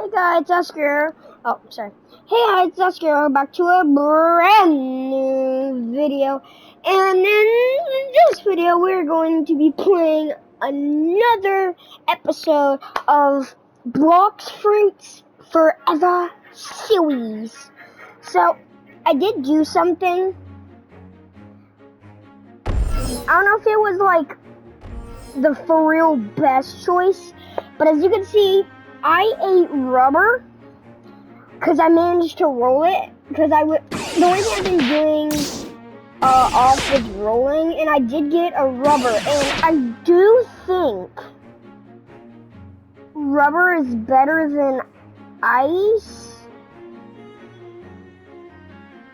Hey guys, it's Oscar. Oh, sorry. Hey guys, it's Oscar. Welcome back to a brand new video. And in this video, we're going to be playing another episode of Blox Fruits Forever series. So, I did do something. I don't know if it was like the for real best choice, but as you can see, I ate rubber because I managed to roll it. Because the only thing I've been doing off was rolling, and I did get a rubber. And I do think rubber is better than ice,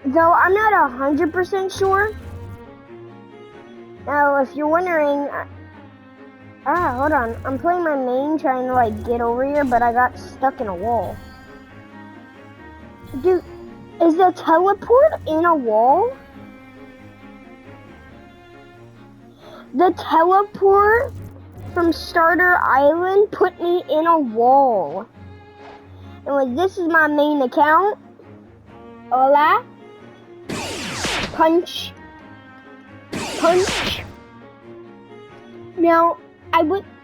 though I'm not 100% sure. Now, if you're wondering. Hold on. I'm playing my main, trying to, like, get over here, but I got stuck in a wall. Dude, is the teleport in a wall? The teleport from Starter Island put me in a wall. And when this is my main account, hola, punch.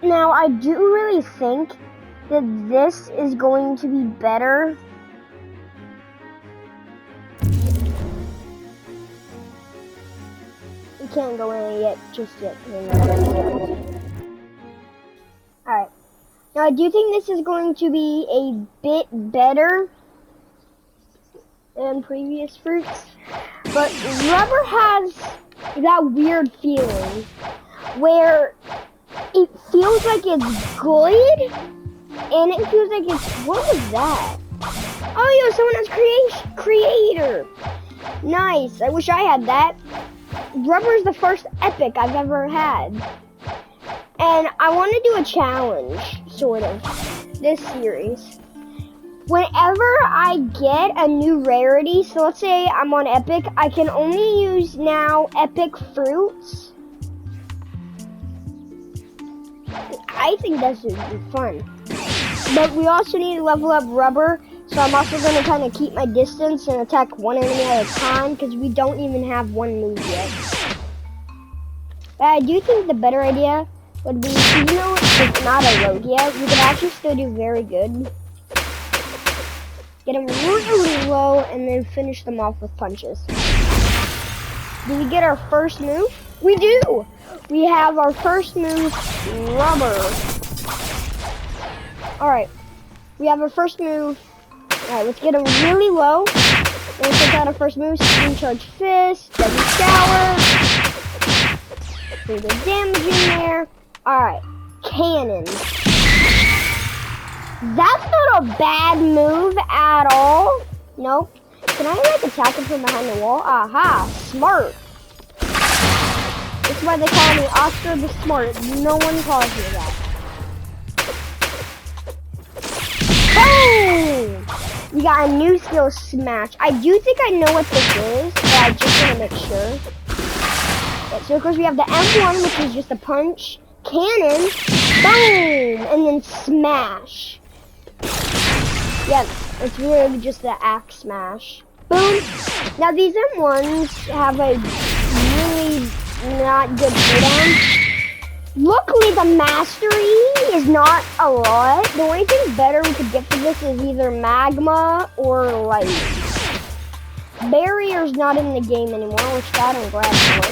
Now I do really think that this is going to be better. We can't go in it just yet. Alright. Now I do think this is going to be a bit better than previous fruits. But rubber has that weird feeling where it feels like it's good, and it feels like it's, what was that? Oh, yo, someone has creator. Nice, I wish I had that. Rubber is the first epic I've ever had. And I want to do a challenge, sort of, this series. Whenever I get a new rarity, so let's say I'm on epic, I can only use now epic fruits. I think this would be fun. But we also need to level up rubber, so I'm also going to kind of keep my distance and attack one enemy at a time, because we don't even have one move yet. But I do think the better idea would be, even though it's not a Logia, we could actually still do very good. Get them really low, and then finish them off with punches. Do we get our first move? We do! We have our first move, rubber. Alright, we have our first move. Alright, let's get them really low. Then take out our first move, Steam Charge Fist, Deadly Shower. Pretty good damage in there. Alright, Cannon. That's not a bad move at all. Nope. Can I like attack him from behind the wall? Aha, smart. That's why they call me Oscar the Smart. No one calls me that. Boom! We got a new skill, Smash. I do think I know what this is, but I just want to make sure. Okay, so of course we have the M1, which is just a punch. Cannon. Boom! And then Smash. Yeah, it's really just the axe smash. Boom! Now these M1s have a really not good cooldown. Luckily the mastery is not a lot. The only thing better we could get for this is either magma or light. Barrier's not in the game anymore, which that I'm glad for.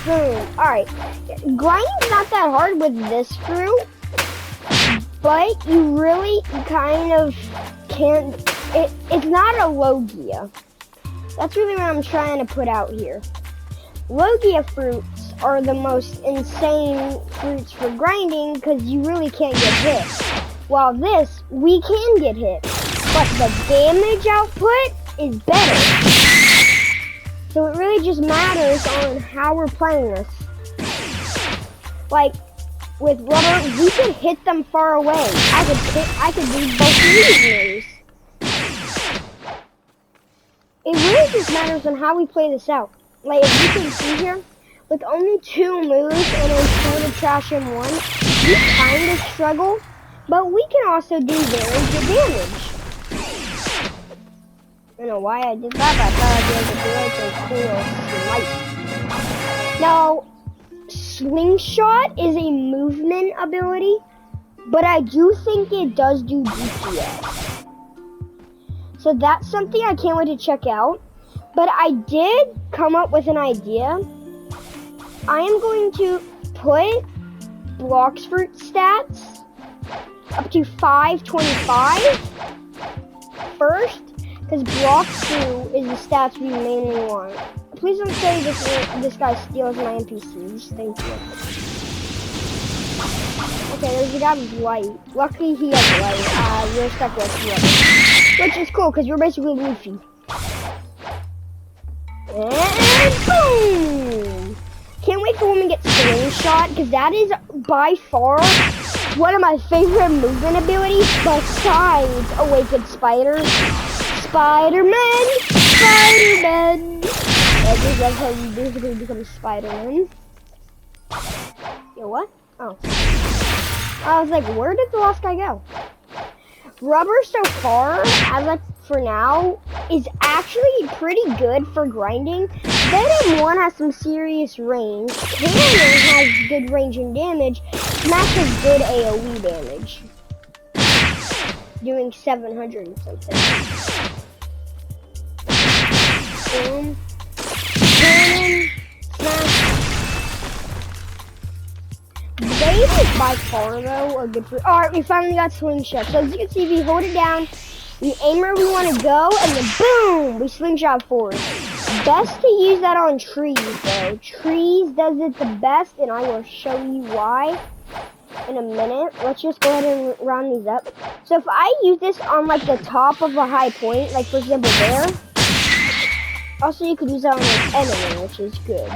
Boom. Alright. Grinding's not that hard with this fruit, but you really kind of can't. It's not a Logia. That's really what I'm trying to put out here. Logia fruits are the most insane fruits for grinding because you really can't get hit. While this, we can get hit, but the damage output is better. So it really just matters on how we're playing this. Like, with rubber, we can hit them far away. I could do both of these moves. It really just matters on how we play this out. like if you can see here, with only 2 moves and a sort of trash in one, we kind of struggle, but we can also do very good damage. I don't know why I did that, but I thought I'd be able to do it so cool slice. Now, Slingshot is a movement ability, but I do think it does do DPS. So that's something I can't wait to check out. But I did come up with an idea. I am going to put blox fruit stats up to 525 first, because blox 2 is the stats we mainly want. Please don't say this guy steals my NPCs. Thank you. Okay, there's a guy with light. Luckily he has light. We're stuck with light. Which is cool, because we're basically Luffy. And boom! Can't wait for when we get Slingshot, because that is by far one of my favorite movement abilities, besides Awakened Spiders. Spider-Man! Spider-Man! I just love how you basically become Spider-Man. Yo, what? Oh. I was like, where did the last guy go? Rubber so far, as like for now, is actually pretty good for grinding. Venom 1 has some serious range. Cannon has good range and damage. Smash has good AoE damage. Doing 700 and something. Boom. Cannon. Smash. Blade is by far though a good for. Alright, we finally got Slingshot. So as you can see, we hold it down, we aim where we want to go, and then boom, we Slingshot forward. Best to use that on trees though. Trees does it the best, and I will show you why in a minute. Let's just go ahead and round these up. So if I use this on like the top of a high point, like for example there, also you could use that on an enemy, which is good.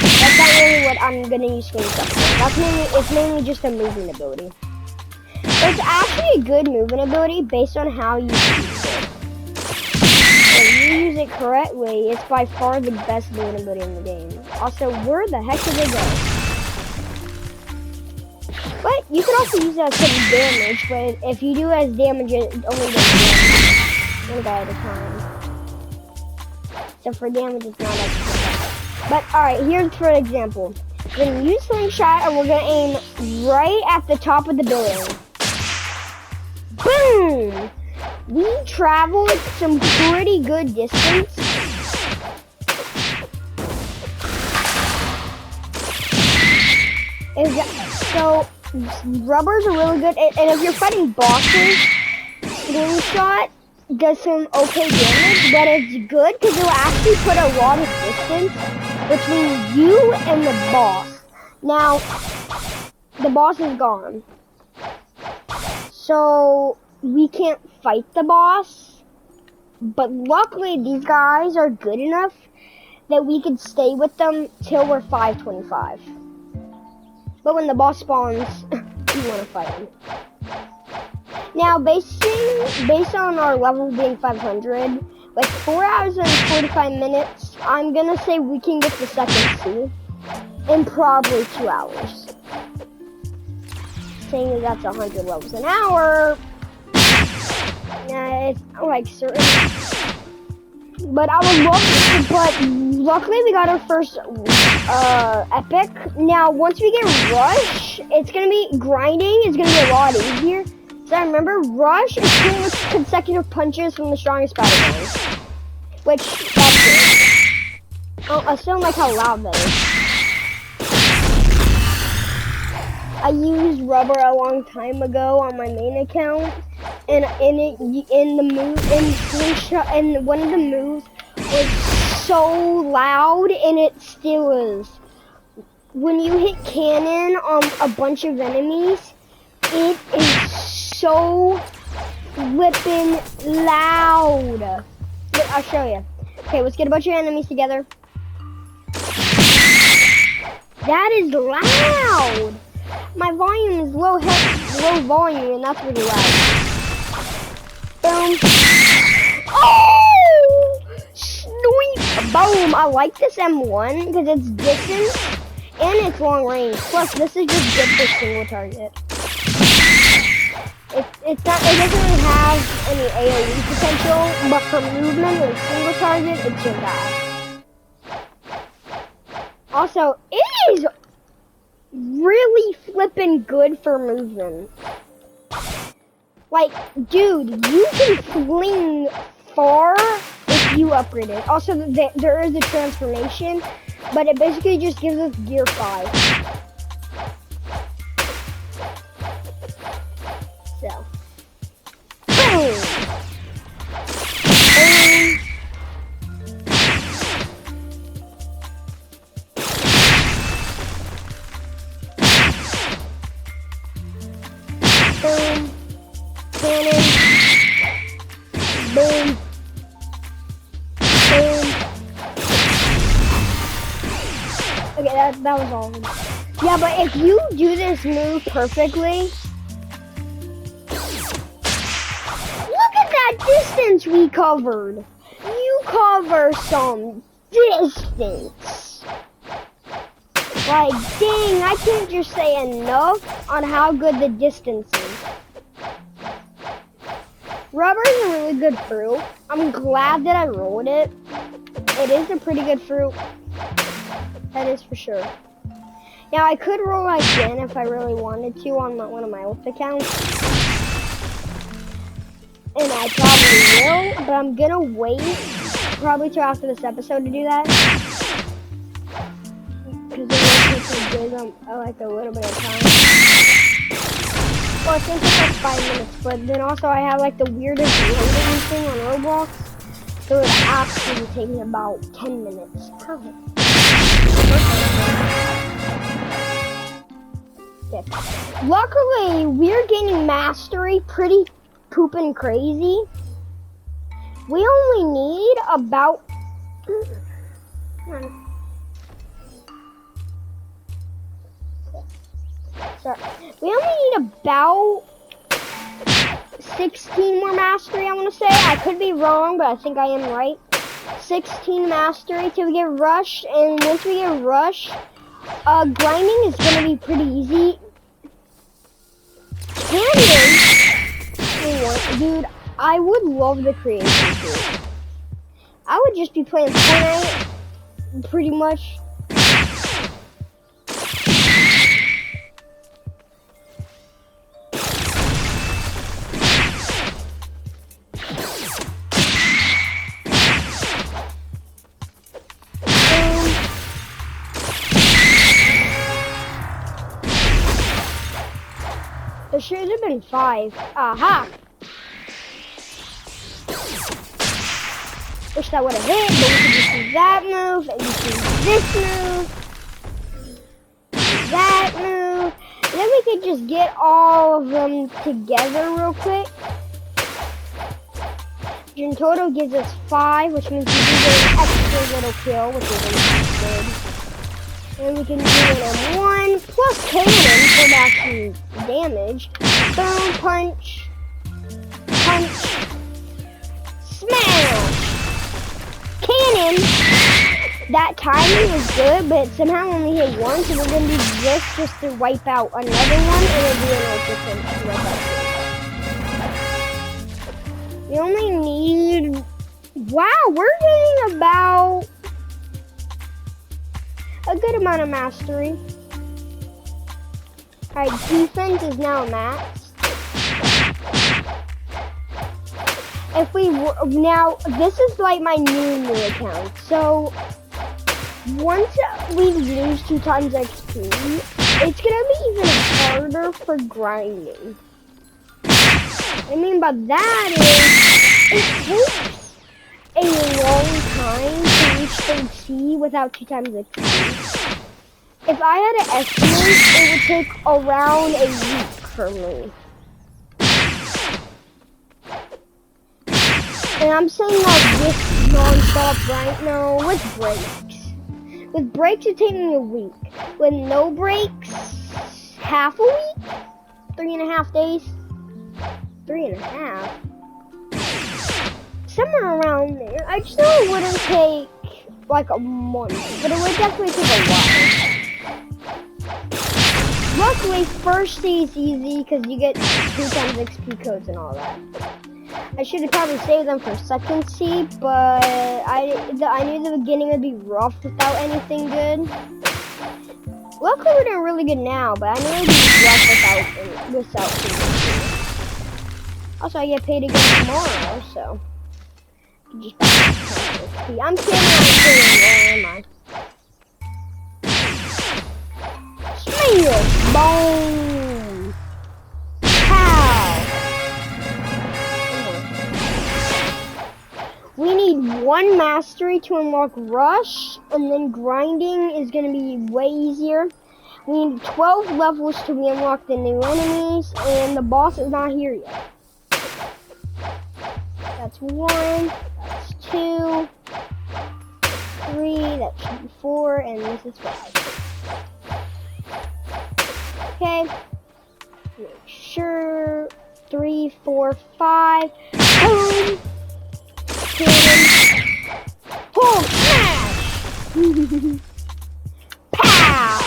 That's not really what I'm gonna use Slingshot for. It's mainly just a movement ability. But it's actually a good movement ability based on how you use it. If you use it correctly, it's by far the best movement ability in the game. Also, where the heck did they go? But you can also use it as some damage, but if you do it as damage, it only does damage. One guy at a time. So for damage, it's not as good. But alright, here's for example. We're gonna use Slingshot and we're gonna aim right at the top of the building. Boom! We traveled some pretty good distance. So rubbers are really good, and if you're fighting bosses, Slingshot does some okay damage, but it's good because it'll actually put a lot of distance between you and the boss. Now, the boss is gone. So, we can't fight the boss. But luckily, these guys are good enough that we can stay with them till we're 525. But when the boss spawns, you want to fight him. Now, based on our level being 500, with 4 hours and 45 minutes, I'm gonna say we can get the second sea in probably 2 hours. Saying that that's 100 levels an hour, it's like certain. But I would love to, but luckily we got our first epic. Now, once we get Rush, it's gonna be grinding. It's gonna be a lot easier. So I remember, Rush is pretty much consecutive punches from the strongest Spider-Man. Which, that's good. Oh, I still don't like how loud that is. I used Rubber a long time ago on my main account. And Slingshot, and one of the moves was so loud, and it still is. When you hit cannon on a bunch of enemies, it is so flippin' loud. Wait, I'll show you. Okay, let's get a bunch of enemies together. That is loud. My volume is low volume, and that's really loud. Boom. Oh! Snoop! I like this M1 because it's distance and it's long range. Plus, this is just good for single target. It doesn't really have any AoE potential, but for movement and single target, it's just that. Also, it is really flippin' good for movement. Like, dude, you can fling far if you upgrade it. Also, there is a transformation, but it basically just gives us gear 5. So, boom! Boom. Cannon. Boom. Boom. Okay, that was all of them. Yeah, but if you do this move perfectly, look at that distance we covered. You cover some distance. Like, dang, I can't just say enough on how good the distance is. Rubber is a really good fruit. I'm glad that I rolled it. It is a pretty good fruit. That is for sure. Now, I could roll again if I really wanted to on one of my old accounts. And I probably will, but I'm gonna wait probably till after this episode to do that. Because it will take me like a little bit of time. Well, I think it's like 5 minutes, but then also I have like the weirdest loading thing on Roblox. So it actually takes me about 10 minutes. Perfect. Okay. Luckily, we're gaining mastery pretty poopin' crazy. We only need about... Sorry. We only need about 16 more mastery, I want to say. I could be wrong, but I think I am right. 16 mastery till we get rushed, and once we get rushed, grinding is going to be pretty easy. Dude, I would love the creation too. I would just be playing Fortnite, pretty much. There should have been 5. Aha! Wish that would have hit, but we could just do that move, and just do this move, that move, and then we could just get all of them together real quick. Which in total gives us 5, which means we can get an extra little kill, which is really good. And we can do an M1 plus cannon for maximum damage. Boom, punch, punch, smash, cannon. That timing was good, but somehow only hit 1, so we're gonna do this just to wipe out another one, and then do an ultra punch to wipe out. We only need. Wow, we're getting about a good amount of mastery. Alright, defense is now maxed. If we now, this is like my new account. So once we lose 2 times XP, it's gonna be even harder for grinding. What I mean by that is it takes a long time to reach 3C without 2 times XP. If I had to estimate, it would take around a week for me. And I'm saying like this non-stop right now with breaks. With breaks, it takes me a week. With no breaks, half a week? 3.5 days? 3.5? Somewhere around there. I just know it wouldn't take like a month, but it would definitely take a while. Luckily, first C is easy because you get 2 times XP codes and all that. I should have probably saved them for second C, but I knew the beginning would be rough without anything good. Luckily, we're doing really good now, but I knew it would be rough without second C. Also, I get paid again tomorrow, so. I'm kidding, I'm kidding, where am I? Smash! Boom! Pow! We need 1 mastery to unlock Rush, and then grinding is going to be way easier. We need 12 levels to unlock the new enemies, and the boss is not here yet. That's 1, that's 2, 3, that should be 4, and this is 5. Okay, make sure, 3, 4, 5, boom! Boom! Smash! Pow!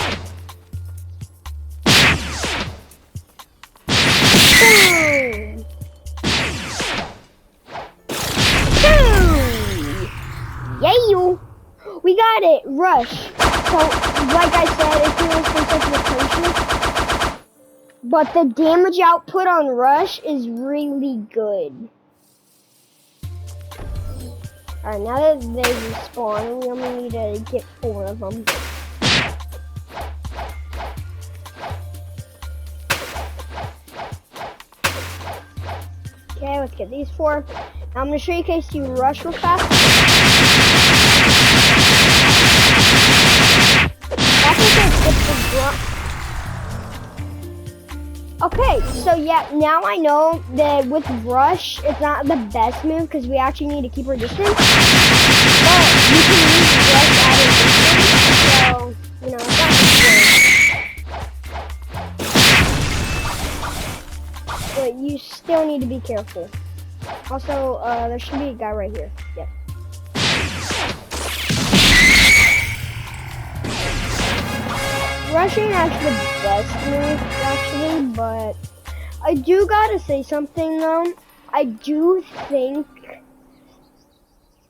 Boom! Yeah! We got it! Rush! So, like I said, it feels like a potion. But the damage output on Rush is really good. Alright, now that they respawn, we only need to get 4 of them. Okay, let's get these 4. Now I'm going to show you in case you rush real fast. Okay, so yeah, now I know that with Rush, it's not the best move because we actually need to keep our distance. But you can use Rush at a distance, so, you know, it's not good. But you still need to be careful. Also, there should be a guy right here. Yep. Rush ain't actually the best move, actually, but I do gotta say something though. I do think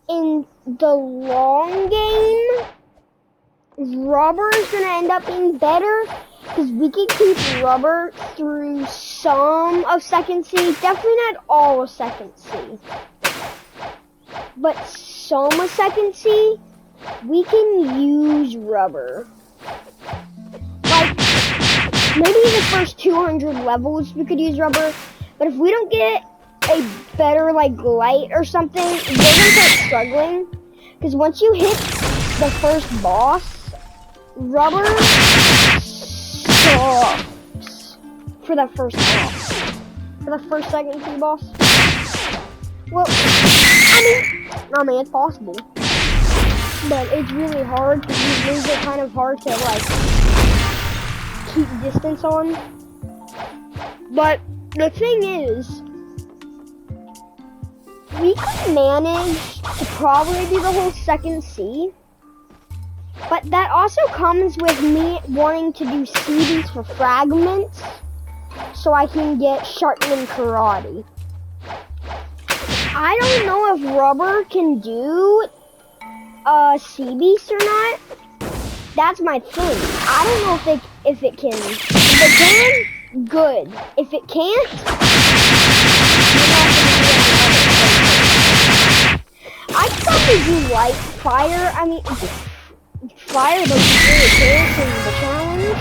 in the long game, Rubber is gonna end up being better because we can keep Rubber through some of second C, definitely not all of second C, but some of second C, we can use Rubber. Like, maybe the first 200 levels we could use Rubber, but if we don't get a better, like, light or something, we're gonna start struggling, because once you hit the first boss, Rubber sucks for the first boss. For the first second C boss. Well, I mean, it's possible. But it's really hard, because these moves are kind of hard to, like, keep distance on. But the thing is, we could manage to probably do the whole second C, but that also comes with me wanting to do CDs for fragments so I can get Sharkman Karate. I don't know if Rubber can do sea beast or not. That's my thing. I don't know if it can. If it can, good. If it can't, I could probably do light fire. I mean, fire those really kills in the challenge.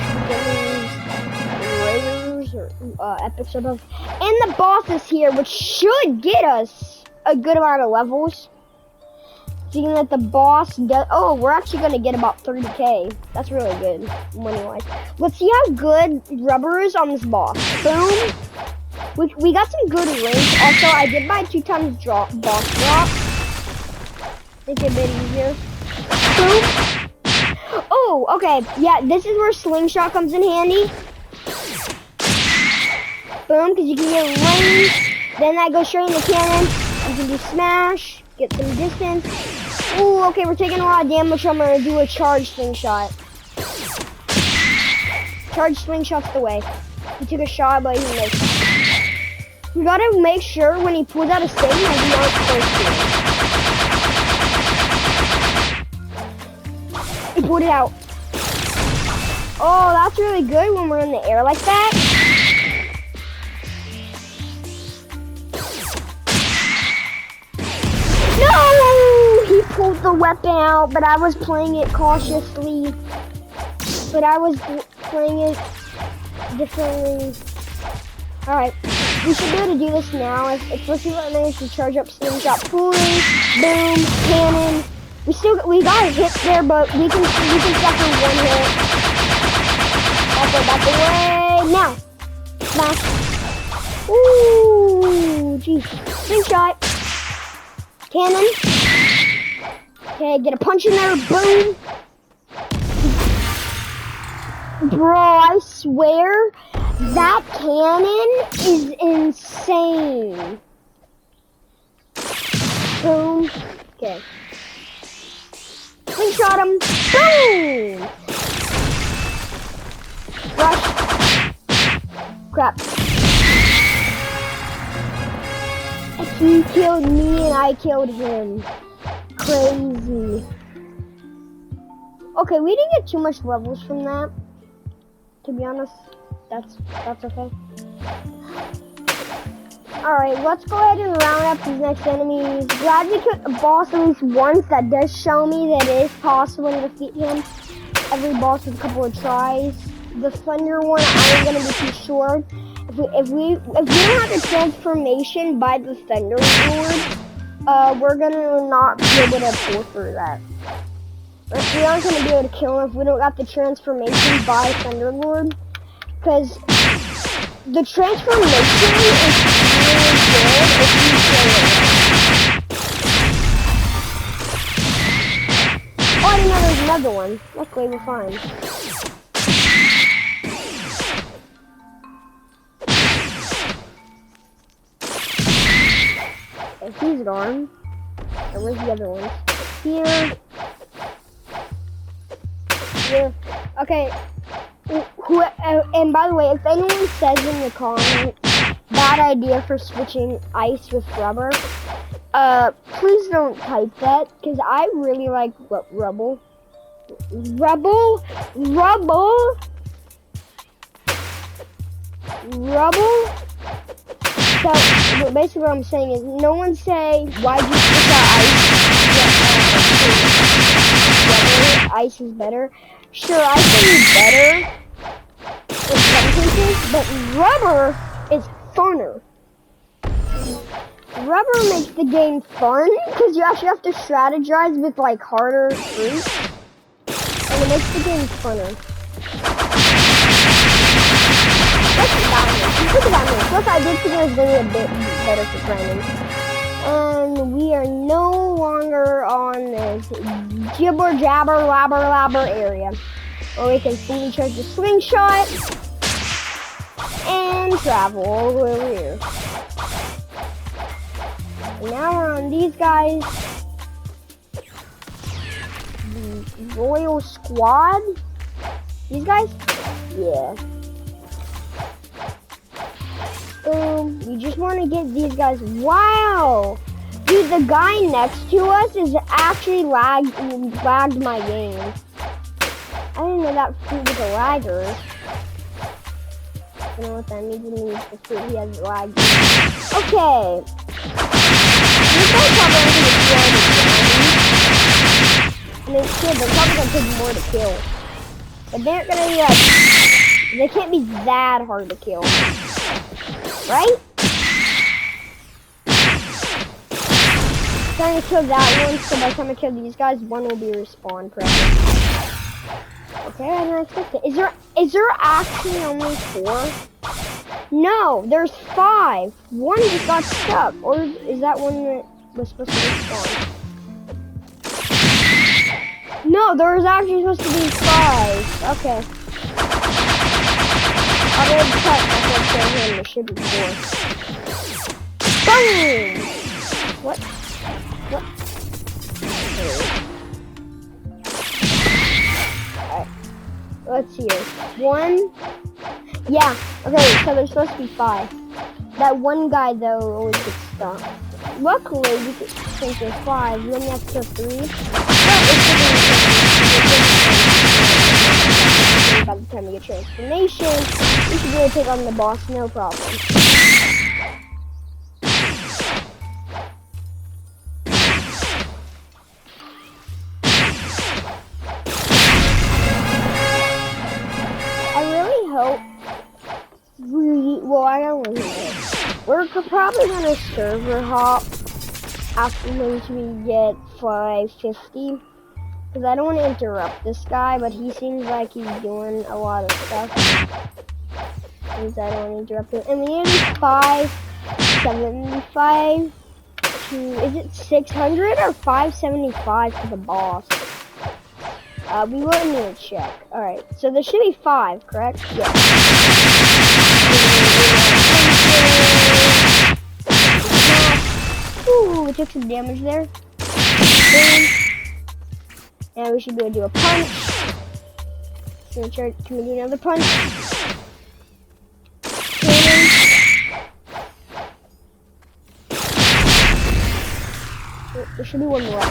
Raiders or epics or both. And the boss is here, which should get us a good amount of levels. Seeing that the boss does, oh, we're actually gonna get about 30k. That's really good, money-wise. Let's see how good Rubber is on this boss. Boom. We got some good range. Also, I did buy 2 times boss drop. Make it a bit easier. Boom. Oh, okay. Yeah, this is where slingshot comes in handy. Boom, because you can get range. Then I go straight in the cannon. You can do smash, get some distance. Ooh, okay, we're taking a lot of damage, so I'm gonna do a charge slingshot. Charge slingshot's the way. He took a shot, but he missed. We gotta make sure when he pulls out a sting that we aren't close to him. He pulled it out. Oh, that's really good when we're in the air like that. No! He pulled the weapon out, but I was playing it cautiously. But I was playing it differently. Alright, we should be able to do this now. Especially if I manage to charge up slingshot. Pulling, boom, cannon. We got a hit there, but we can suffer one hit. Back away. Now. Smash. Ooh, jeez. Slingshot. Cannon. Okay, get a punch in there. Boom. Bro, I swear that cannon is insane. Boom. Okay. Slingshot him. Boom. Rush. Crap. He killed me and I killed him. Crazy. Okay, we didn't get too much levels from that. To be honest, that's okay. Alright, let's go ahead and round up these next enemies. Glad we could boss at least once. That does show me that it is possible to defeat him. Every boss with a couple of tries. The thunder one, I'm gonna be too sure. If we don't have the transformation by the thunder lord, we're gonna not be able to pull through that. We aren't going to be able to kill him if we don't got the transformation by Thunderlord. Because the transformation is really good if you kill it. Oh, I didn't know there was another one. Luckily, we're fine. And he's gone. And where's the other one? Here. Yeah. Okay. And by the way, if anyone says in the comments, bad idea for switching ice with rubber, please don't type that, because I really like rubble. Rubble? So, basically what I'm saying is, no one say, why'd you switch out ice? Ice is better. Sure, ice is better in some cases, but rubber is funner. Rubber makes the game fun, because you actually have to strategize with, like, harder fruit, and it makes the game funner. Let's look at that. Plus, I did think it was going to be a bit better for grinding. And we are no longer on this jibber jabber labber labber area, where we can fully charge the slingshot and travel all the way over here. And now we're on these guys. The Royal Squad. These guys? Yeah. Boom. We just want to get these guys. Wow! Dude, the guy next to us is actually lagged my game. I didn't know that fruit was a lagger. I don't know what that means. It means the fruit he has lagged. Okay. These guys probably going to kill him. And they're probably going to take more to kill. But they're going to be like, they can't be that hard to kill. Right? Trying to kill that one, so by the time I kill these guys, one will be respawn probably. Okay, I didn't expect it. Is there actually only 4? No, there's 5. One just got stuck. Or is that one that was supposed to respawn? No, there was actually supposed to be 5. Okay. I'll be able to cut. That's what I'm saying here. There should be 4. Boom! What? let's see here. 1. Yeah, okay, so there's supposed to be 5. That one guy, though, always gets stuck. Luckily, we can think there's 5, then you have to kill 3. By the time we get transformation, we should be able to take on the boss, no problem. I really hope well, I don't really know. We're probably gonna server hop after we get 550. Because I don't want to interrupt this guy, but he seems like he's doing a lot of stuff. Since I don't want to interrupt him. And we need 575 to, is it 600 or 575 for the boss? We will need to check. Alright, so there should be 5, correct? Yeah. Ooh, we took some damage there. Boom. And we should be able to do a punch. So can we do another punch? There should be one more.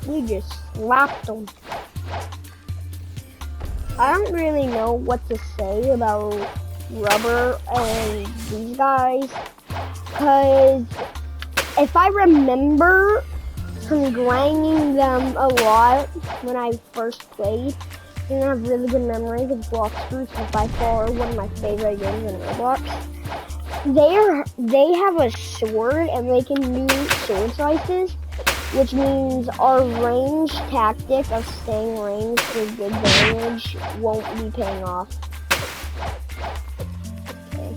We just slapped them. I don't really know what to say about Rubber and these guys, because if I remember from grinding them a lot when I first played, and I have really good memory because Blox is by far one of my favorite games in Roblox. They have a sword and they can do sword slices, which means our range tactic of staying ranged for good damage won't be paying off. Okay,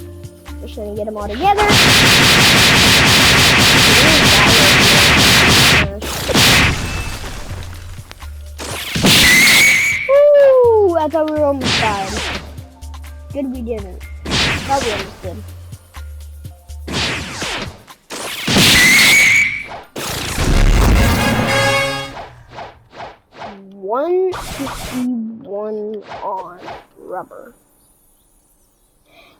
just gonna get them all together. Woo! I thought we were almost died. Good we didn't. Thought we almost did. 151 on Rubber.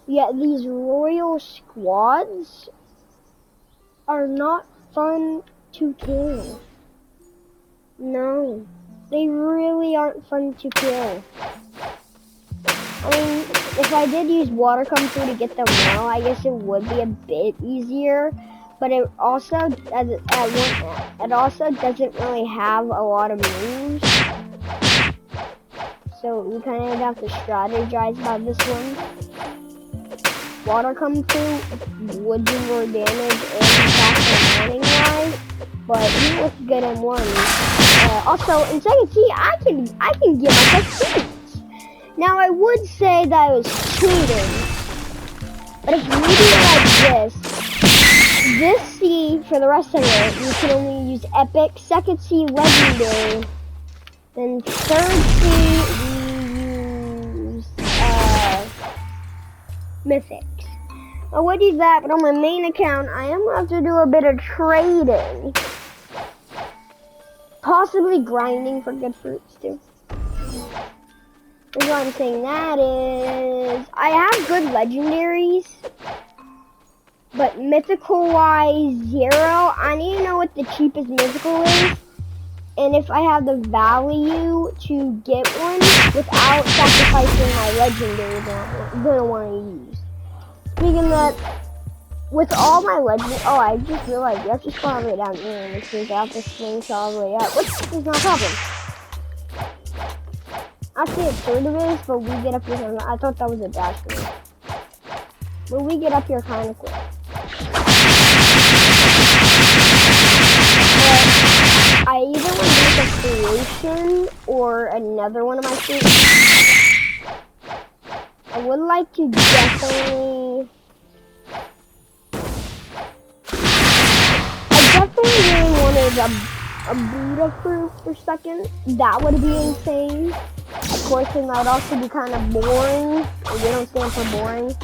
Yeah, these royal squads are not fun to kill. No, they really aren't fun to kill. I mean, if I did use water come through to get them now, I guess it would be a bit easier. But it also doesn't really have a lot of moves. So we kind of have to strategize about this one. Water come through would do more damage and faster running wise, but he looks good in one. Also, in second T, I can get myself seeds. Now I would say that I was cheating, but if we do it like this C for the rest of it, you can only use epic. Second C, legendary. Then third C, we use mythics. I would use that, but on my main account, I am going to have to do a bit of trading. Possibly grinding for good fruits, too. The reason I'm saying that is, I have good legendaries, but mythical-wise, 0. I need to know what the cheapest mythical is, and if I have the value to get one without sacrificing my legendary that I'm going to want to use. Speaking of that, with all my legends, oh, I just realized you have to spawn all the way down here, which means I have to swing all the way up, which is no problem. Actually, it sort of is, but we get up here, I thought that was a dash for me. But we get up here kind of quick. I either want to make a creation or another one of my streets. I would like to definitely... really wanted a Buddha fruit for second. That would be insane. Of course, and that would also be kind of boring. We don't stand for boring.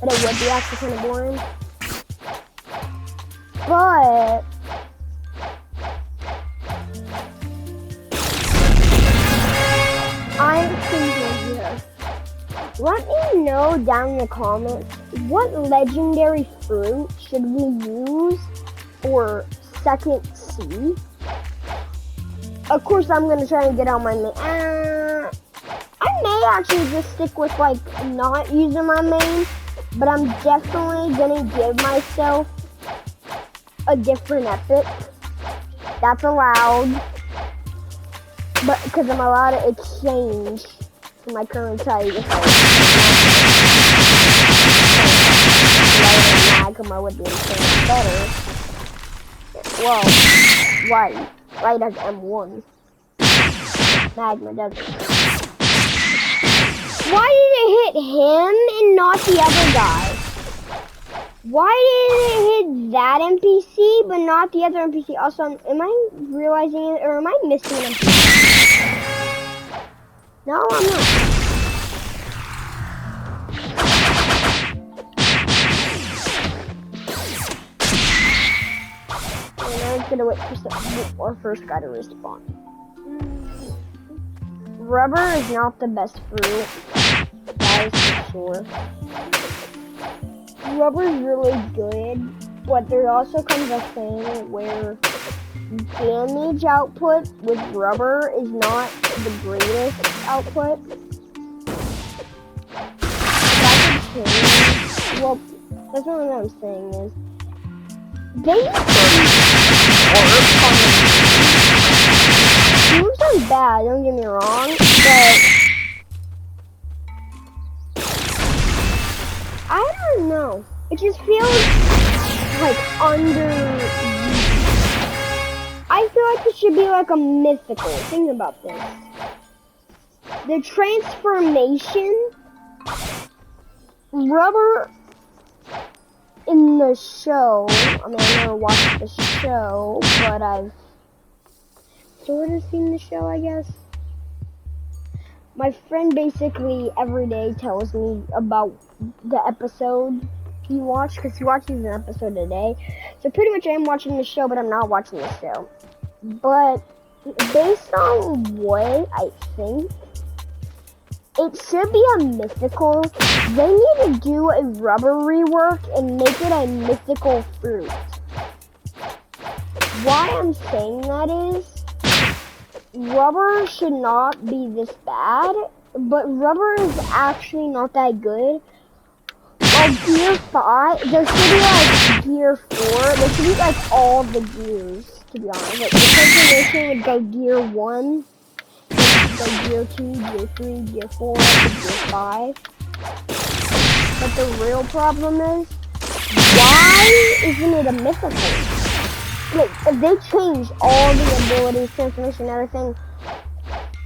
But it would be actually kind of boring. But I'm thinking here. Let me know down in the comments what legendary fruit should we use for second C. Of course, I'm gonna try and get on my main. I may actually just stick with like not using my main, but I'm definitely gonna give myself a different epic. That's allowed, but because I'm allowed to exchange for my current type. If I would be insane better. Whoa, right as M1. Magma doesn't. Why did it hit him and not the other guy? Why did it hit that NPC but not the other NPC? Also, am I realizing it or am I missing an NPC? No, I'm not. And I'm gonna wait for our first guy to respawn. Rubber is not the best fruit, that is for sure. Rubber is really good, but there also comes a thing where damage output with rubber is not the greatest output. Well, that's what I'm saying is they moves aren't bad, don't get me wrong, but I don't know. It just feels like I feel like it should be like a mythical. Think about this. The transformation rubber in the show. I mean, I never watched the show, but I've sort of seen the show, I guess. My friend basically every day tells me about the episode he watched, because he watches an episode a day. So pretty much I am watching the show, but I'm not watching the show. But based on what I think, it should be a mythical. They need to do a rubber rework and make it a mythical fruit. Why I'm saying that is, rubber should not be this bad, but rubber is actually not that good. Like gear 5, there should be like gear 4, there should be like all the gears, to be honest. Like the transformation would go gear 1, then go gear 2, gear 3, gear 4, gear 5. But the real problem is, why isn't it a mythical? Like, if they changed all the abilities, transformation, everything,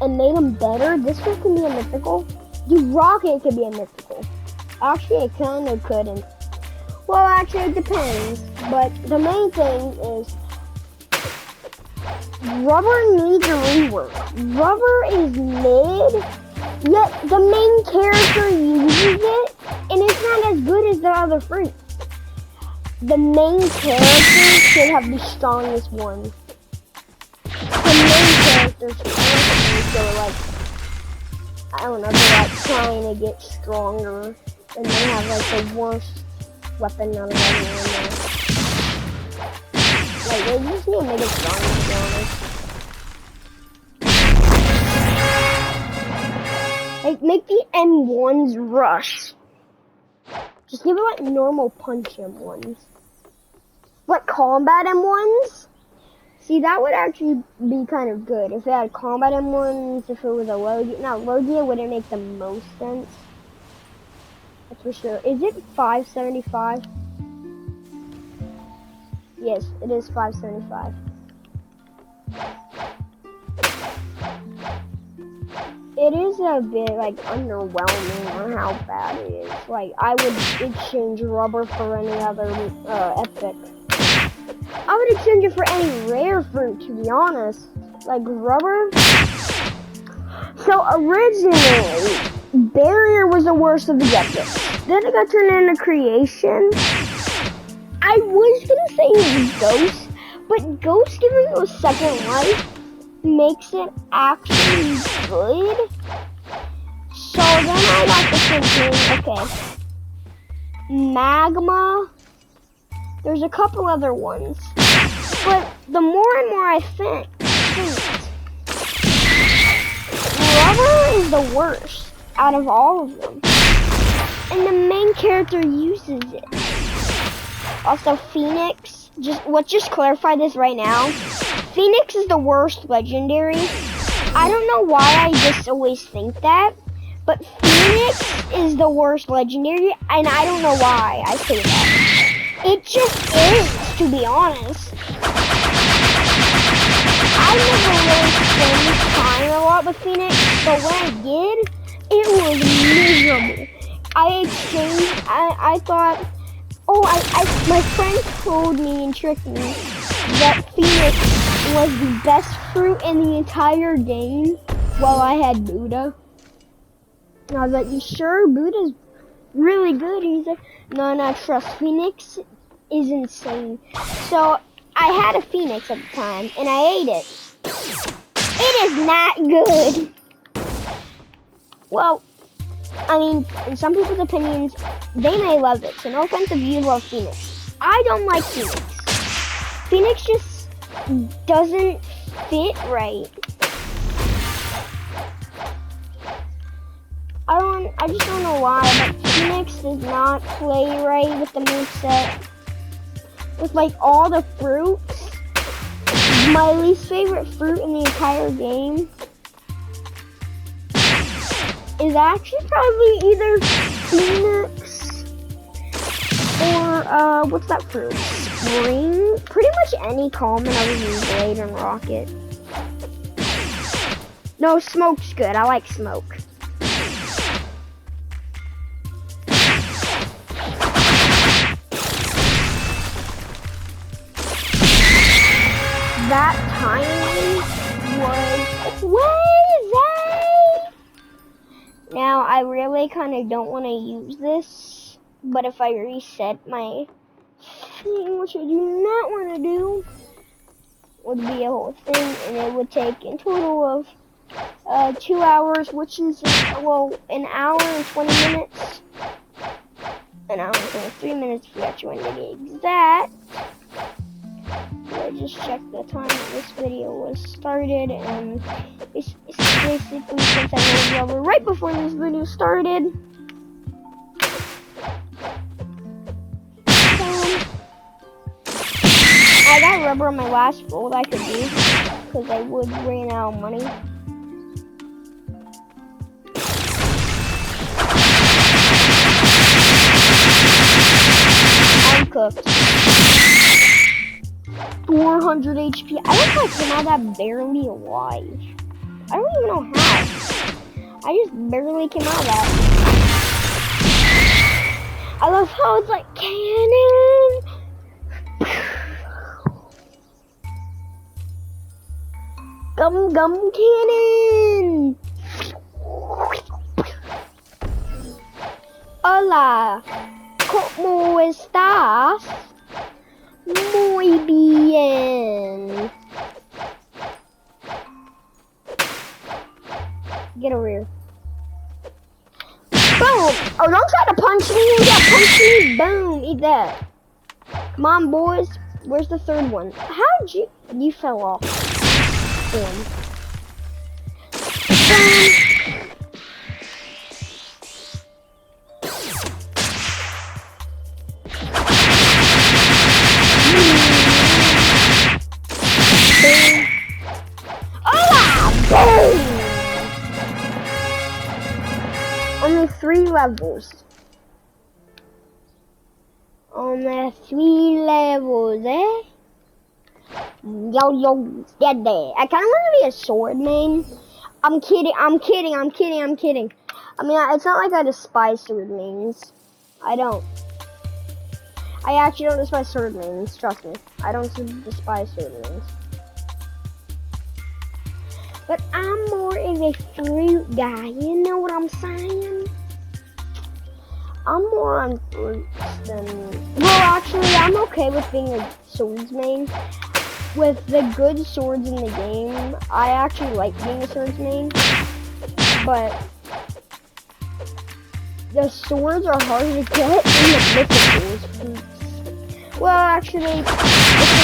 and made them better, this one can be a mythical. The rocket could be a mythical. Actually, it kind of couldn't. Well, actually, it depends. But the main thing is, rubber needs a rework. Rubber is mid, yet the main character uses it, and it's not as good as the other fruits. The main character should have the strongest one. The main character should like, I don't know, they're like trying to get stronger, and they have like the worst weapon out of anyone there. Like, they just need to make it stronger, to be honest. Like, make the M1s rush. Just give it like normal punch M1s. Like combat M1s? See, that would actually be kind of good. If it had combat M1s, if it was a Logia. Now, Logia wouldn't make the most sense. That's for sure. Is it 575? Yes, it is 575. It is a bit, like, underwhelming on how bad it is. Like, I would exchange rubber for any other epic. I would exchange it for any rare fruit, to be honest. Like, rubber. So, originally, Barrier was the worst of the objectives. Then it got turned into creation. I was gonna say ghost, but ghost giving you a second life makes it actually good. So then I got the thinking, okay, magma. There's a couple other ones, but the more and more I think rubber is the worst out of all of them, and the main character uses it. Also, Phoenix. Just clarify this right now. Phoenix is the worst legendary. I don't know why I just always think that, but Phoenix is the worst legendary, and I don't know why I say that. It just is, to be honest. I never really spent time a lot with Phoenix, but when I did, it was miserable. I thought, my friend told me and tricked me that Phoenix was the best fruit in the entire game while I had Buddha. And I was like, you sure? Buddha's really good. And he's like, no, trust. Phoenix is insane. So I had a Phoenix at the time, and I ate it. It is not good. Well, I mean, in some people's opinions, they may love it. So no offense if you love Phoenix. I don't like Phoenix. Phoenix just doesn't fit right. I just don't know why, but Phoenix does not play right with the moveset. With like all the fruits. My least favorite fruit in the entire game is actually probably either Phoenix or what's that fruit? Spring? Pretty much any common other than Blade and Rocket. No, Smoke's good. I like Smoke. That timing was crazy. Now I really kind of don't want to use this, but if I reset my thing, which I do not want to do, would be a whole thing, and it would take a total of 2 hours, which is an hour and 20 minutes, an hour and 23 minutes if we actually want to be exact. I just checked the time that this video was started, and it's basically since I made rubber right before this video started. I got rubber on my last fold I could use because I would ran out of money. I'm cooked. 400 HP. I think I came out of that barely alive. I don't even know how. I just barely came out of that. I love how it's like cannon. Gum cannon. Hola. ¿Cómo estás? Muy bien. Get over here. Boom! Oh, don't try to punch me. You got punched me. Boom! Eat that. Come on, boys. Where's the third one? How'd you? You fell off. Boom. Boom. Only 3 levels. Only 3 levels, eh? Yo, dead there. I kind of want to be a sword main. I'm kidding. I mean, it's not like I despise sword mains. I don't. I actually don't despise sword mains. Trust me. I don't despise sword mains. But I'm more of a fruit guy, you know what I'm saying? I'm more on fruits than... Well, actually, I'm okay with being a swords main. With the good swords in the game, I actually like being a swords main. But the swords are hard to get in the mythicals. Well, actually, it's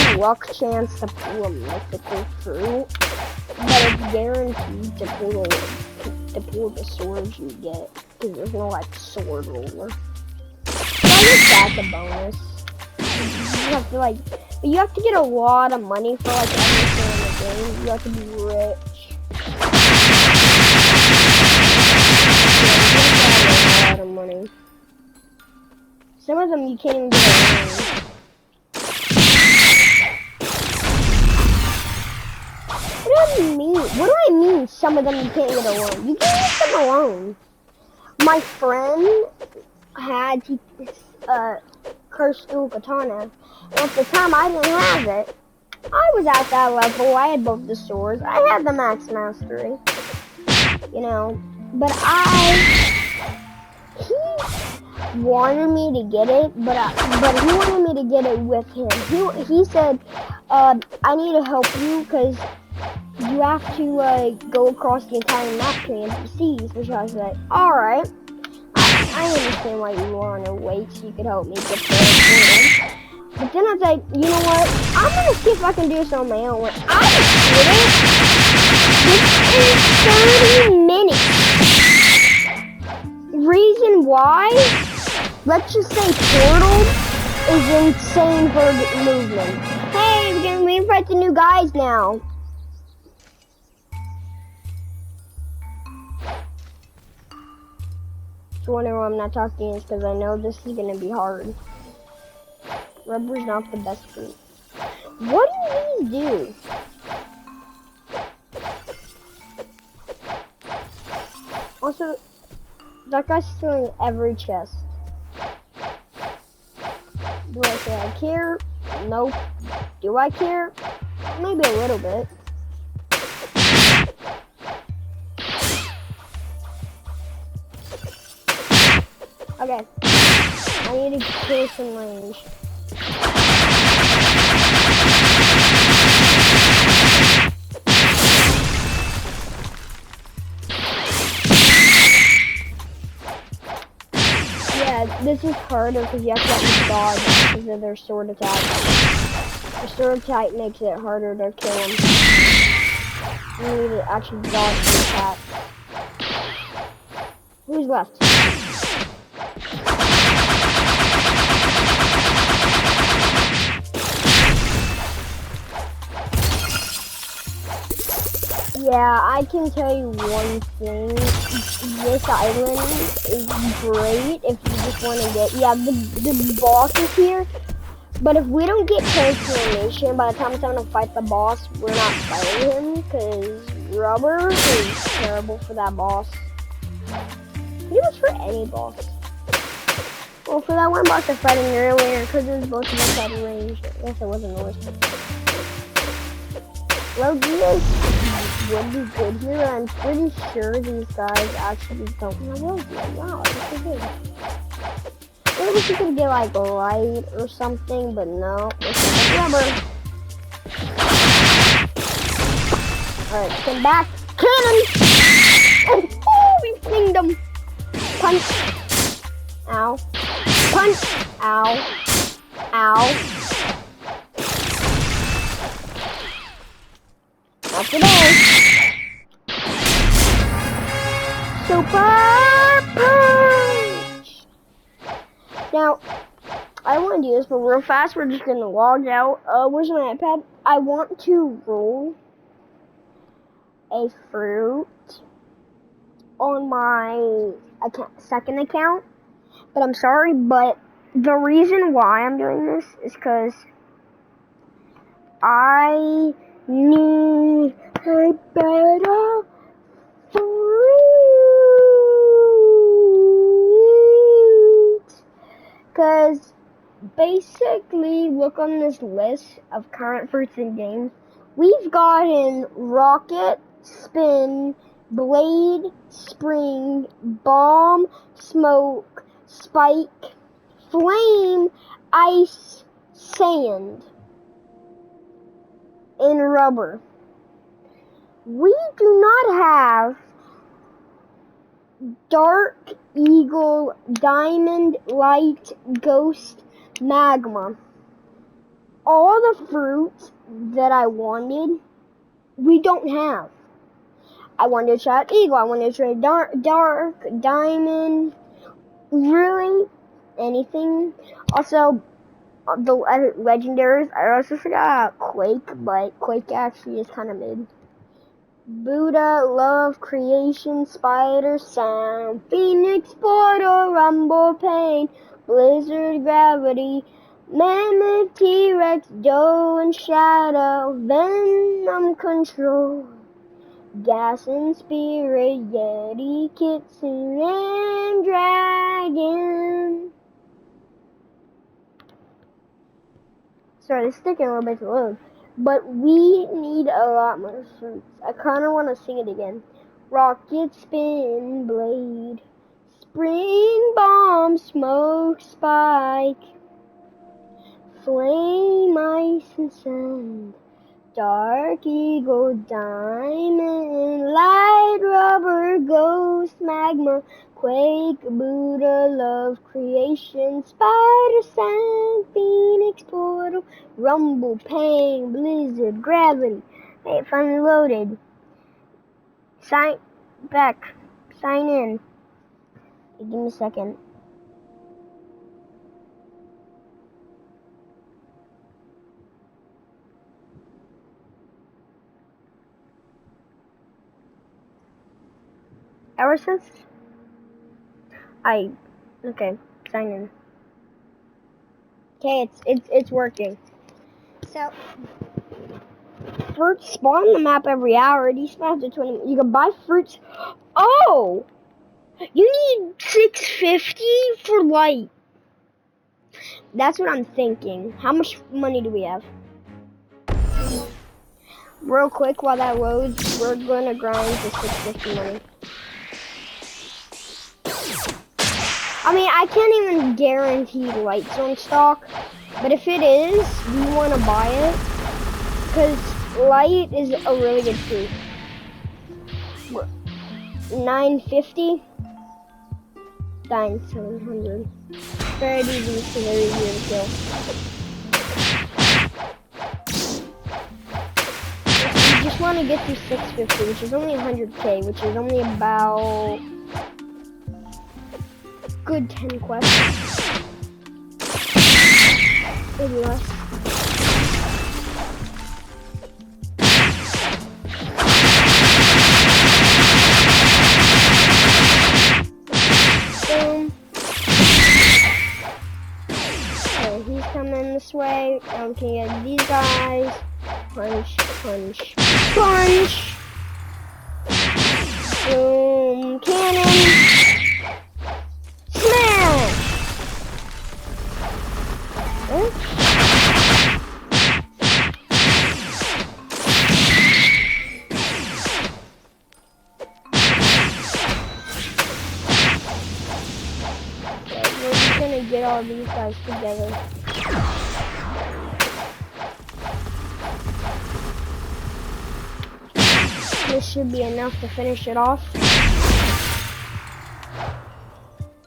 a luck chance to pull a mythical fruit, but it's guaranteed to pull the swords you get, because there's no like sword roller. So I guess that's a bonus. You have to get a lot of money for like everything in the game. You have to be rich. Yeah, you have to have a lot of money. Some of them you can't even get alone. What do I mean some of them you can't get alone? You can get them alone. My friend had cursed dual katana. And at the time I didn't have it. I was at that level. I had both the swords. I had the max mastery. You know. But he wanted me to get it, but he wanted me to get it with him. He said, I need to help you because you have to go across the entire map to NPCs, which I was like, alright. I understand why you want to wait so you could help me get there. But then I was like, you know what? I'm going to see if I can do this on my own. When I did it, this is 30 minutes. Reason why? Let's just say Portal is insane for movement. Hey, we're going to fight the new guys now. Just wondering why I'm not talking is because I know this is going to be hard. Rubber's not the best fruit. What do these do? Also, that guy's stealing every chest. Do I say I care? Nope. Do I care? Maybe a little bit. Okay. I need to clear some range. Yeah, this is harder because you have to let them dodge because of their sword attack. The sword attack makes it harder to kill them. You need to actually dodge the attack. Who's left? Yeah, I can tell you one thing. This island is great if you just want to get... Yeah, the boss is here. But if we don't get transformation, by the time it's time to fight the boss, we're not fighting him. Because Rubber is terrible for that boss. Pretty much for any boss. Well, for that one boss I'm fighting earlier, because it was both of us out of range. I guess it wasn't the worst. Logias would be good here. I'm pretty sure these guys actually don't have Logia. Wow, that's so good. Maybe you could get like light or something, but no. It's like Rubber. Alright, come back. Cannon! Oh, we flinged them. Punch. Ow. Punch. Ow. Ow. Not today. Super punch. Now, I want to do this, but real fast, we're just gonna log out. Where's my iPad? I want to roll a fruit on my second account, but I'm sorry, but the reason why I'm doing this is because I need a better fruit. Because basically, look on this list of current fruits in games. We've gotten Rocket, Spin, Blade, Spring, Bomb, Smoke, spike, flame, ice, sand, and rubber. We do not have dark, eagle, diamond, light, ghost, magma. All the fruits that I wanted, we don't have. I wanted to try eagle, I wanted to try dark, diamond, really anything. Also, the legendaries, I also forgot Quake, but Quake actually is kind of mid. Buddha, love, creation, spider, sound, phoenix, portal, rumble, pain, blizzard, gravity, mammoth, T-Rex, doe, and shadow, venom, control, gas and spirit, yeti, kitsune, and dragon. Sorry, it's taking a little bit to load. But we need a lot more fruits. I kind of want to sing it again. Rocket, spin, blade, spring bomb, smoke, spike, flame, ice, and sand, dark eagle, diamond, light, rubber, ghost, magma, quake, Buddha, love, creation, spider, sand, phoenix, portal, rumble, pain, blizzard, gravity. Hey, it finally loaded. Sign in. Hey, give me a second. Ever since okay, sign in. Okay, it's working. So fruits spawn on the map every hour. These spawns are 20. You can buy fruits. Oh, you need 650 for light. That's what I'm thinking. How much money do we have? Real quick, while that loads, we're gonna grind for 650 money. I mean, I can't even guarantee lights on stock, but if it is, we want to buy it, because light is a really good fruit. 950, 700. Very easy to kill. You just want to get to 650, which is only 100k, which is only about good 10 quests. Maybe less. Boom. Okay, he's coming this way. Now we can get these guys. Punch, punch, punch. Boom, cannon. Smash! Oh. Okay, we're just gonna get all these guys together. This should be enough to finish it off.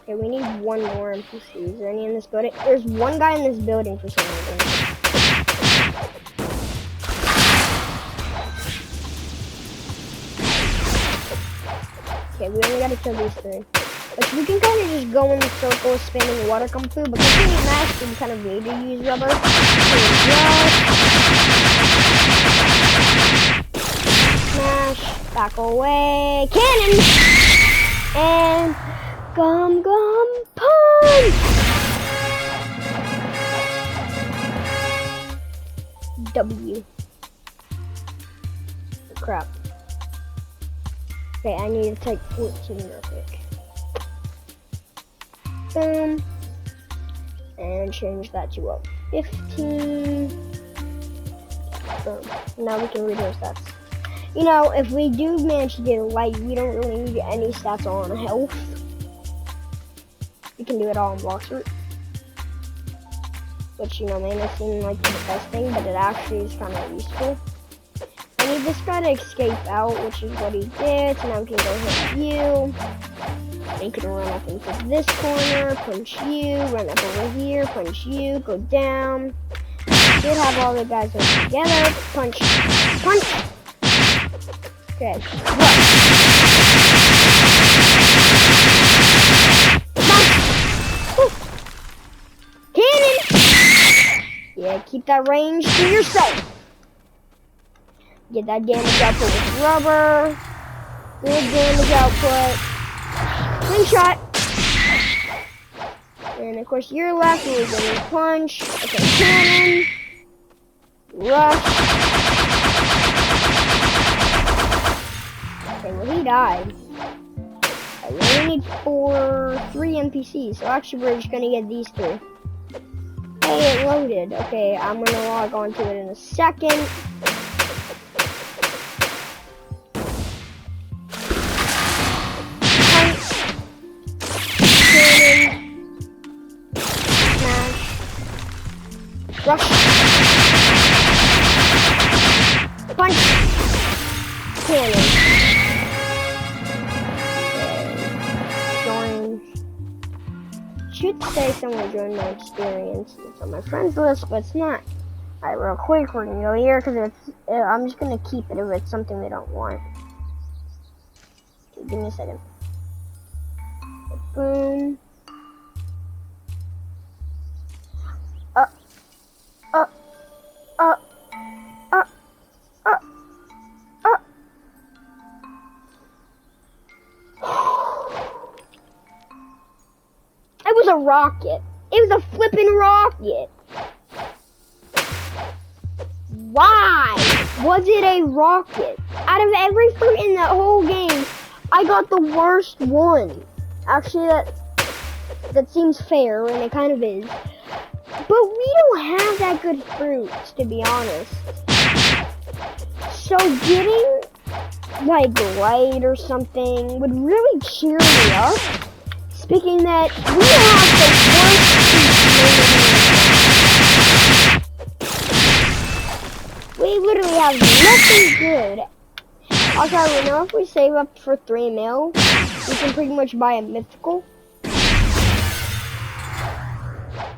Okay, we need one more NPC. Is there any in this building? There's one guy in this building for some reason. Okay, we only gotta kill these three. But we can kind of just go in the circle, spamming water kung fu, but because we need max, we kind of need to use rubber. Smash, back away, cannon! And gum punch! W. Crap. Okay, I need to take 14 real quick. Boom. And change that to a 15. Boom. Now we can read our stats. You know, if we do manage to get a light, we don't really need any stats on health. You can do it all in blox route. Which, you know, may not seem like the best thing, but it actually is kind of useful. And he just gotta escape out, which is what he did. So now we can go hit you. And you can run up into this corner, punch you, run up over here, punch you, go down. Should have all the guys work together. Punch, punch. Okay. Cannon! Yeah, keep that range to yourself. Get that damage output with rubber. Good damage output. Slingshot. And of course your left is going to punch. Okay, cannon. Rush. Okay, well he died. I really need 3 NPCs, so actually we're just gonna get these 3. Hey, it loaded. Okay, I'm gonna log on to it in a second. Punch. Cannon. Smash. Rush. Punch. Cannon. Should say someone joined my experience. It's on my friends list, but it's not. Alright, real quick, we're gonna go here because it's. I'm just gonna keep it if it's something we don't want. Okay, give me a second. Boom. It was a rocket. It was a flippin' rocket. Why was it a rocket? Out of every fruit in the whole game, I got the worst one. Actually, that seems fair, and it kind of is. But we don't have that good fruits, to be honest. So getting, like, light or something would really cheer me up. Speaking that, we have the worst. We literally have nothing good. Also, we know if we save up for 3 mil, we can pretty much buy a mythical.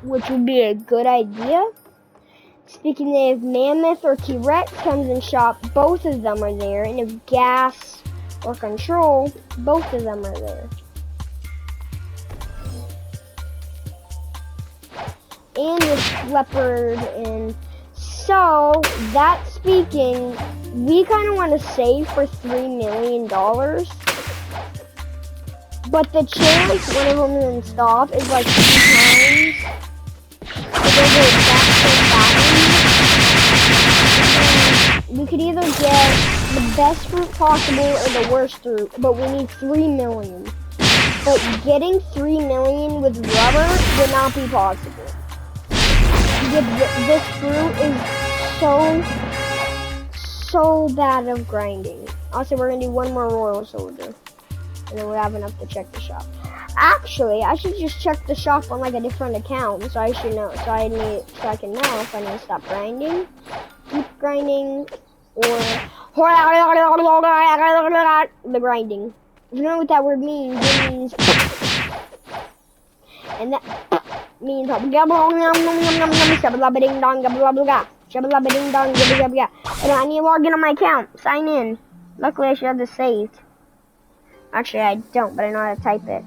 Which would be a good idea. Speaking of, if Mammoth or T-Rex comes in shop, both of them are there. And if Gas or Control, both of them are there. And with Leopard, and so that speaking, we kind of want to save for $3 million, but the chance one of them in stop is like 2 times. We could either get the best fruit possible or the worst fruit, but we need 3 million. But getting 3 million with rubber would not be possible. This fruit is so bad of grinding. Also, we're gonna do 1 more Royal Soldier, and then we'll have enough to check the shop. Actually, I should just check the shop on like a different account, so I should know. So I can know if I need to stop grinding, keep grinding, or the grinding. If you know what that word means, it means, and that means and I need to log in on my account. Sign in. Luckily, I should have this saved. Actually, I don't, but I know how to type it.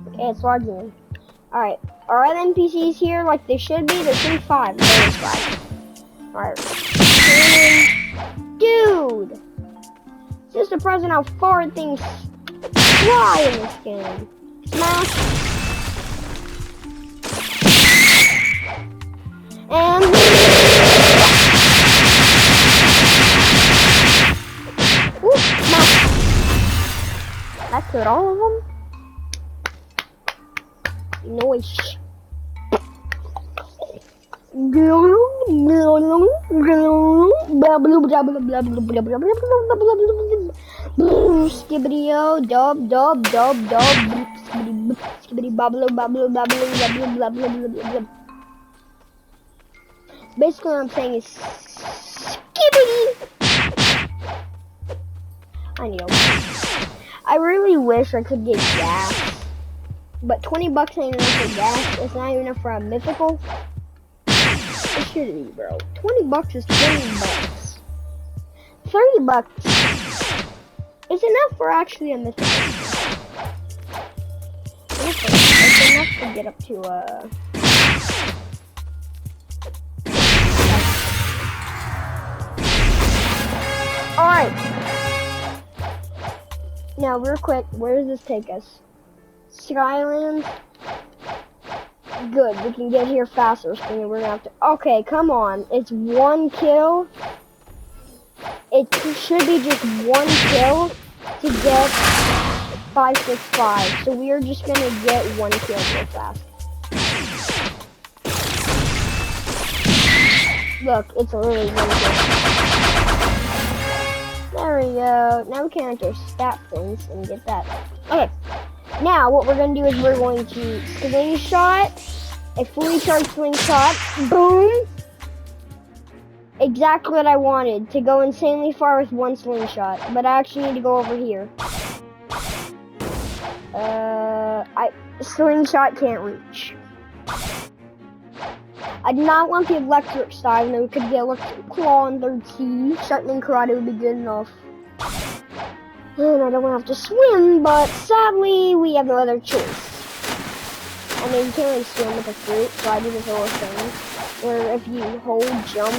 Okay, it's logged in. Alright, are all the NPCs here like they should be? There should be 5. There is 5. Alright. Dude! It's just surprising how far things fly in this game. Smash. And ooh, smash. That killed all of them. Noise. Skibbity-o, dub, dub, dub, dub, skibbity, bubble, bubble, bubble, bubble, bubble, bubble. Basically, what I'm saying is skibbity. I know. I really wish I could get gas, but 20 bucks ain't enough for gas. It's not even enough for a mythical. It should be, bro. 20 bucks is 20 bucks. 30 bucks is enough for actually a mythical. It's enough to get up to Alright. Now, real quick, where does this take us? Skyland. Good, we can get here faster, so we're gonna have to... Okay, come on. It's 1 kill. It should be just 1 kill to get 565. So we are just gonna get 1 kill real fast. Look, it's literally 1 kill. There we go. Now we can enter stat things and get that. Okay. Now, what we're going to do is we're going to slingshot, a fully charged slingshot, boom! Exactly what I wanted, to go insanely far with 1 slingshot, but I actually need to go over here. Slingshot can't reach. I did not want the electric side, and then we could get electric claw on 3rd key. Sharpening karate would be good enough. And I don't want to have to swim, but sadly, we have no other choice. I mean, you can't really swim with a fruit, so I do this little thing, where if you hold jump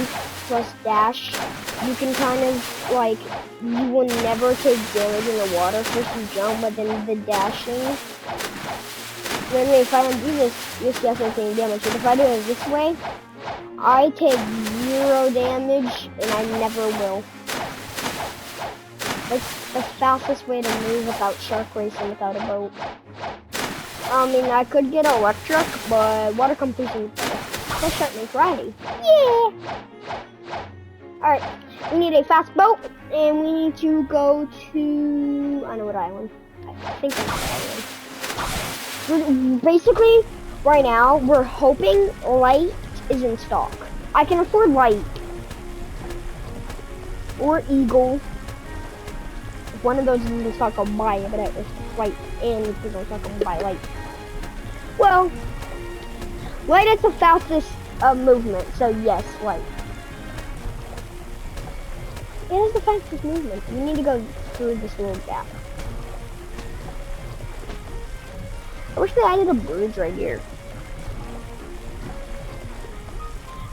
plus dash, you can kind of, like, you will never take damage in the water. First you jump, but then the dashing. Then if I don't do this gets me taking damage, but if I do it this way, I take 0 damage, and I never will. It's the fastest way to move without shark racing without a boat. I mean, I could get electric, but water completion is better. Let's start me Friday. Yeah! Alright, we need a fast boat, and we need to go to... I know what island. I think it's an island. Basically, right now, we're hoping light is in stock. I can afford light. Or eagle. If one of those is in stock, I'll buy it, but it's light, and if it's in stock, I'll buy light. Well, light is the fastest movement, so yes, light. It is the fastest movement. We need to go through this little gap. I wish they added a bridge right here.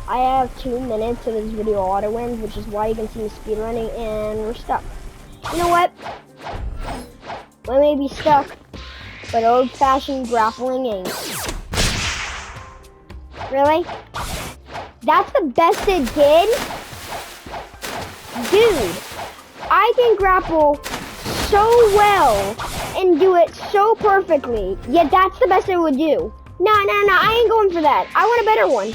I have 2 minutes so this video auto wins, which is why you can see me speedrunning, and we're stuck. You know what? We may be stuck, but old-fashioned grappling ain't. Really? That's the best it did? Dude, I can grapple so well and do it so perfectly, yet that's the best it would do. No, I ain't going for that. I want a better one.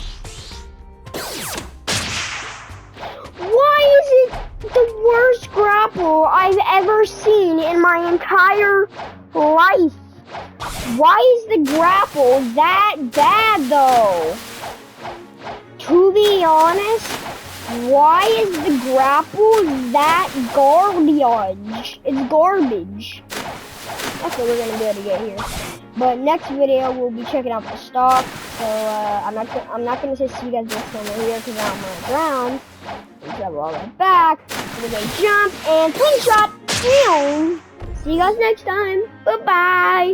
Why is it the worst grapple I've ever seen in my entire life? Why is the grapple that bad though? To be honest, why is the grapple that garbage? It's garbage. That's what we're gonna be able to get here. But next video we'll be checking out the stock. So I'm not gonna say see you guys next time we're here because I'm on the ground. We travel all the way back. We're gonna jump and slingshot. See you guys next time. Bye bye.